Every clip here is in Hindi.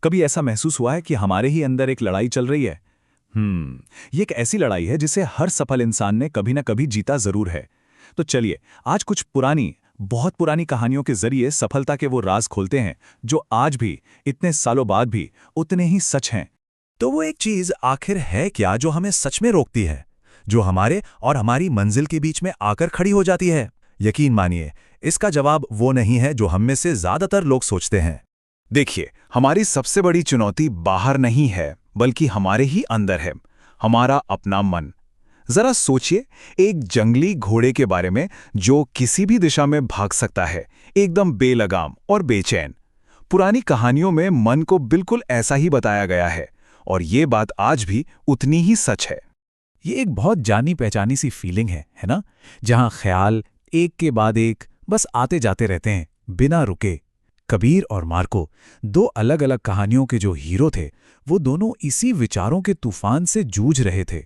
कभी ऐसा महसूस हुआ है कि हमारे ही अंदर एक लड़ाई चल रही है? ये एक ऐसी लड़ाई है जिसे हर सफल इंसान ने कभी ना कभी जीता जरूर है। तो चलिए, आज कुछ पुरानी, बहुत पुरानी कहानियों के जरिए सफलता के वो राज खोलते हैं जो आज भी, इतने सालों बाद भी उतने ही सच हैं। तो वो एक चीज आखिर है क्या जो हमें सच में रोकती है, जो हमारे और हमारी मंजिल के बीच में आकर खड़ी हो जाती है? यकीन मानिए, इसका जवाब वो नहीं है जो हम में से ज्यादातर लोग सोचते हैं। देखिए, हमारी सबसे बड़ी चुनौती बाहर नहीं है, बल्कि हमारे ही अंदर है, हमारा अपना मन। जरा सोचिए, एक जंगली घोड़े के बारे में जो किसी भी दिशा में भाग सकता है, एकदम बेलगाम और बेचैन। पुरानी कहानियों में मन को बिल्कुल ऐसा ही बताया गया है, और ये बात आज भी उतनी ही सच है। ये एक बहुत जानी पहचानी सी फीलिंग है ना? जहां ख्याल एक के बाद एक बस आते जाते रहते हैं, बिना रुके। कबीर और मार्को, दो अलग अलग कहानियों के जो हीरो थे, वो दोनों इसी विचारों के तूफान से जूझ रहे थे।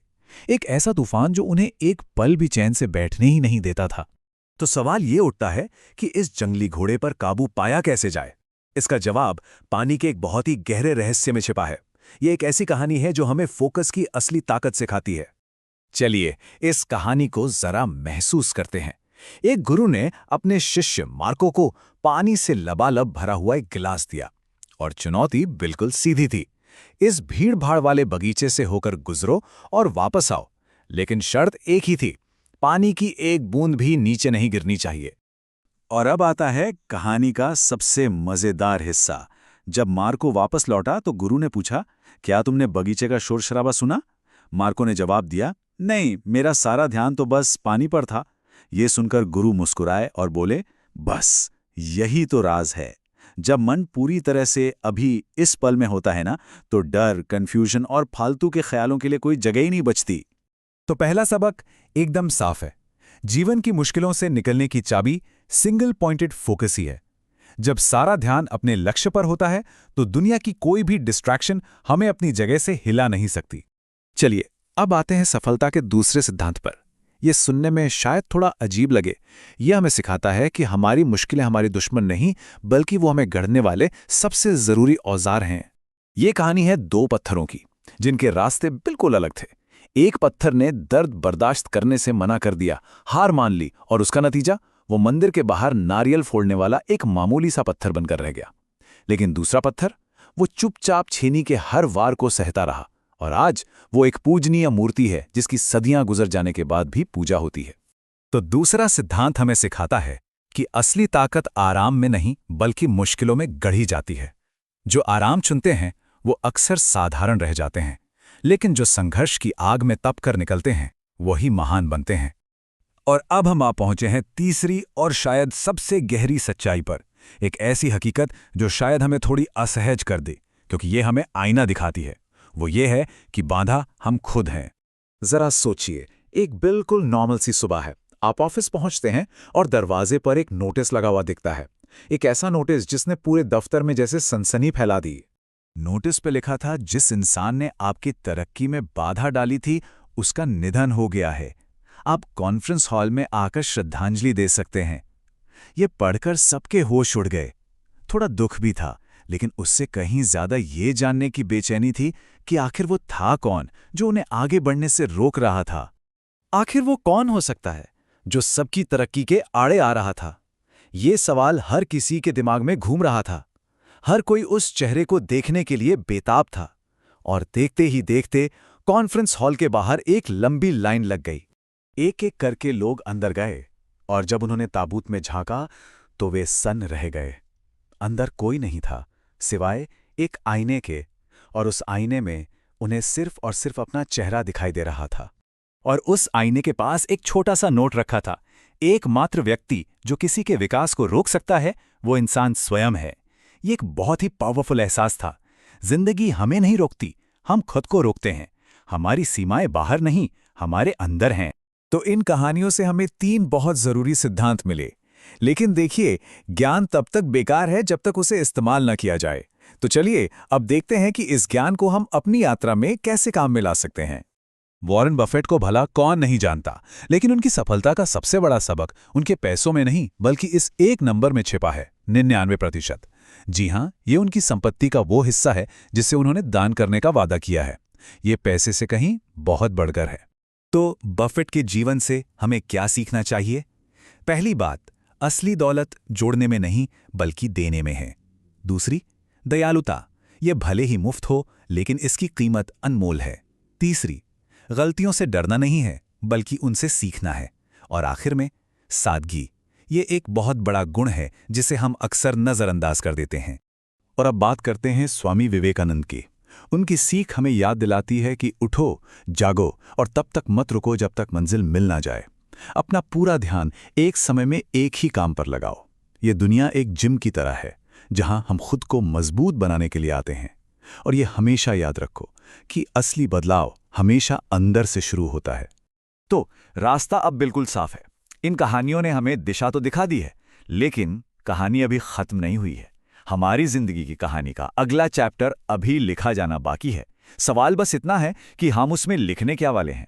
एक ऐसा तूफान जो उन्हें एक पल भी चैन से बैठने ही नहीं देता था। तो सवाल ये उठता है कि इस जंगली घोड़े पर काबू पाया कैसे जाए? इसका जवाब पानी के एक बहुत ही गहरे रहस्य में छिपा है। ये एक ऐसी कहानी है जो हमें फोकस की असली ताकत सिखाती है। चलिए, इस कहानी को जरा महसूस करते हैं। एक गुरु ने अपने शिष्य मार्को को पानी से लबालब भरा हुआ एक गिलास दिया, और चुनौती बिल्कुल सीधी थी। इस भीड़-भाड़ वाले बगीचे से होकर गुजरो और वापस आओ, लेकिन शर्त एक ही थी, पानी की एक बूंद भी नीचे नहीं गिरनी चाहिए। और अब आता है कहानी का सबसे मजेदार हिस्सा। जब मार्को वापस लौटा तो गुरु ने पूछा, क्या तुमने बगीचे का शोर शराबा सुना? मार्को ने जवाब दिया, नहीं, मेरा सारा ध्यान तो बस पानी पर था। ये सुनकर गुरु मुस्कुराए और बोले, बस यही तो राज है। जब मन पूरी तरह से अभी इस पल में होता है ना, तो डर, कंफ्यूजन और फालतू के ख्यालों के लिए कोई जगह ही नहीं बचती। तो पहला सबक एकदम साफ है। जीवन की मुश्किलों से निकलने की चाबी सिंगल पॉइंटेड फोकस ही है। जब सारा ध्यान अपने लक्ष्य पर होता है, तो दुनिया की कोई भी डिस्ट्रैक्शन हमें अपनी जगह से हिला नहीं सकती। चलिए, अब आते हैं सफलता के दूसरे सिद्धांत पर। यह सुनने में शायद थोड़ा अजीब लगे। यह हमें सिखाता है कि हमारी मुश्किलें हमारी दुश्मन नहीं, बल्कि वो हमें गढ़ने वाले सबसे जरूरी औजार हैं। ये कहानी है दो पत्थरों की, जिनके रास्ते बिल्कुल अलग थे। एक पत्थर ने दर्द बर्दाश्त करने से मना कर दिया, हार मान ली, और उसका नतीजा, वो मंदिर के बाहर नारियल फोड़ने वाला एक मामूली सा पत्थर बनकर रह गया। लेकिन दूसरा पत्थर, वो चुपचाप छेनी के हर वार को सहता रहा, और आज वो एक पूजनीय मूर्ति है जिसकी सदियां गुजर जाने के बाद भी पूजा होती है। तो दूसरा सिद्धांत हमें सिखाता है कि असली ताकत आराम में नहीं, बल्कि मुश्किलों में गढ़ी जाती है। जो आराम चुनते हैं वो अक्सर साधारण रह जाते हैं, लेकिन जो संघर्ष की आग में तप कर निकलते हैं, वही महान बनते हैं। और अब हम आ पहुंचे हैं तीसरी और शायद सबसे गहरी सच्चाई पर। एक ऐसी हकीकत जो शायद हमें थोड़ी असहज कर दे, क्योंकि ये हमें आईना दिखाती है। वो ये है कि बांधा हम खुद हैं। जरा सोचिए, एक बिल्कुल नॉर्मल सी सुबह है। आप ऑफिस पहुंचते हैं और दरवाजे पर एक नोटिस लगा हुआ दिखता है। एक ऐसा नोटिस जिसने पूरे दफ्तर में जैसे सनसनी फैला दी। नोटिस पे लिखा था, जिस इंसान ने आपकी तरक्की में बाधा डाली थी, उसका निधन हो गया है। आप कॉन्फ्रेंस हॉल में आकर श्रद्धांजलि दे सकते हैं। ये पढ़कर सबके होश उड़ गए। थोड़ा दुख भी था, लेकिन उससे कहीं ज्यादा ये जानने की बेचैनी थी कि आखिर वो था कौन जो उन्हें आगे बढ़ने से रोक रहा था। आखिर वो कौन हो सकता है जो सबकी तरक्की के आड़े आ रहा था? ये सवाल हर किसी के दिमाग में घूम रहा था। हर कोई उस चेहरे को देखने के लिए बेताब था, और देखते ही देखते कॉन्फ्रेंस हॉल के बाहर एक लंबी लाइन लग गई। एक एक करके लोग अंदर गए, और जब उन्होंने ताबूत में झांका तो वे सन्न रह गए। अंदर कोई नहीं था सिवाय एक आईने के, और उस आईने में उन्हें सिर्फ और सिर्फ अपना चेहरा दिखाई दे रहा था। और उस आईने के पास एक छोटा सा नोट रखा था। एकमात्र व्यक्ति जो किसी के विकास को रोक सकता है, वो इंसान स्वयं है। ये एक बहुत ही पावरफुल एहसास था। जिंदगी हमें नहीं रोकती, हम खुद को रोकते हैं। हमारी सीमाएं बाहर नहीं, हमारे अंदर हैं। तो इन कहानियों से हमें तीन बहुत जरूरी सिद्धांत मिले। लेकिन देखिए, ज्ञान तब तक बेकार है जब तक उसे इस्तेमाल न किया जाए। तो चलिए अब देखते हैं कि इस ज्ञान को हम अपनी यात्रा में कैसे काम में ला सकते हैं। वॉरेन बफेट को भला कौन नहीं जानता, लेकिन उनकी सफलता का सबसे बड़ा सबक उनके पैसों में नहीं, बल्कि इस एक नंबर में छिपा है, 99%। जी हाँ, ये उनकी संपत्ति का वो हिस्सा है जिसे उन्होंने दान करने का वादा किया है। ये पैसे से कहीं बहुत बढ़कर है। तो बफेट के जीवन से हमें क्या सीखना चाहिए? पहली बात, असली दौलत जोड़ने में नहीं बल्कि देने में है। दूसरी, दयालुता, ये भले ही मुफ्त हो लेकिन इसकी कीमत अनमोल है। तीसरी, गलतियों से डरना नहीं है बल्कि उनसे सीखना है। और आखिर में, सादगी, ये एक बहुत बड़ा गुण है जिसे हम अक्सर नज़रअंदाज कर देते हैं। और अब बात करते हैं स्वामी विवेकानंद की। उनकी सीख हमें याद दिलाती है कि उठो, जागो और तब तक मत रुको जब तक मंजिल मिल ना जाए। अपना पूरा ध्यान एक समय में एक ही काम पर लगाओ। ये दुनिया एक जिम की तरह है जहां हम खुद को मजबूत बनाने के लिए आते हैं। और ये हमेशा याद रखो कि असली बदलाव हमेशा अंदर से शुरू होता है। तो रास्ता अब बिल्कुल साफ है। इन कहानियों ने हमें दिशा तो दिखा दी है, लेकिन कहानी अभी खत्म नहीं हुई है। हमारी जिंदगी की कहानी का अगला चैप्टर अभी लिखा जाना बाकी है। सवाल बस इतना है कि हम उसमें लिखने क्या वाले हैं।